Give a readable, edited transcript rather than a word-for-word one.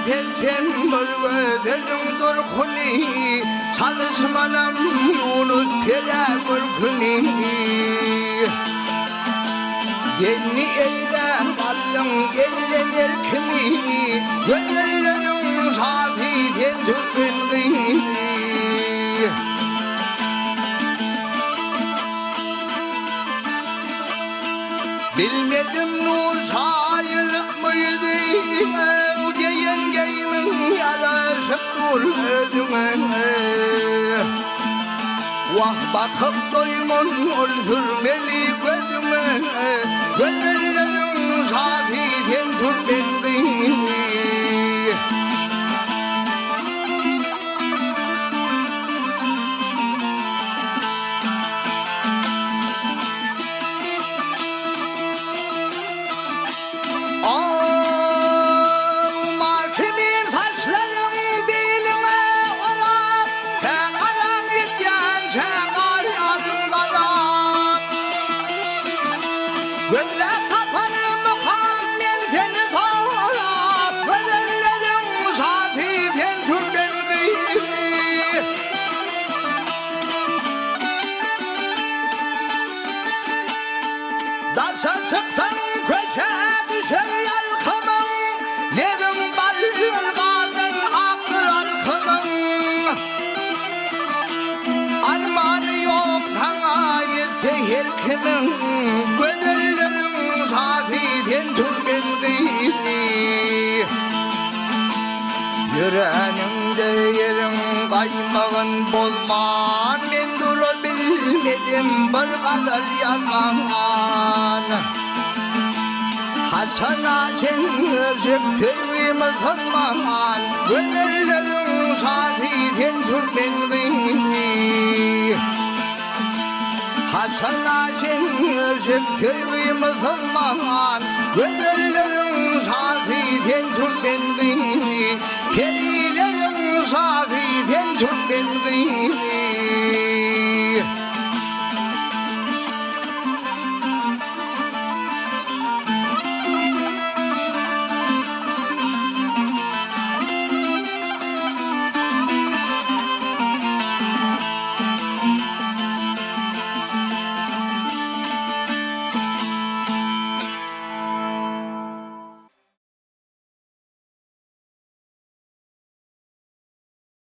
Sen mırgıdırın durkuni Çalışmanam Yunus pere mırkuni Beni eyle Allah'ın ellenir kimi Gönüllerin safiden tükkün Bilmedim nur sayılık mıydı Yengeyimin yarışıp durduğuna Vah bakıp doymun öldürmeli gözüme Gönüllerin safiden tükkün Dasa sıksan köşe düşer yalkımın Levin balır kardın aktır alkımın Armanı yok sana yetse her kimin Gönüllerin safiden türben giydi Yüreğinde yerin kaymağın bolman Ben durabilmedim bir kadar yaman Hasan'a sen özüp sevgimi kılman Gönüllerin safiden türben giydi Hasan'a sen özüp sevgimi kılman Gönüllerin safiden türben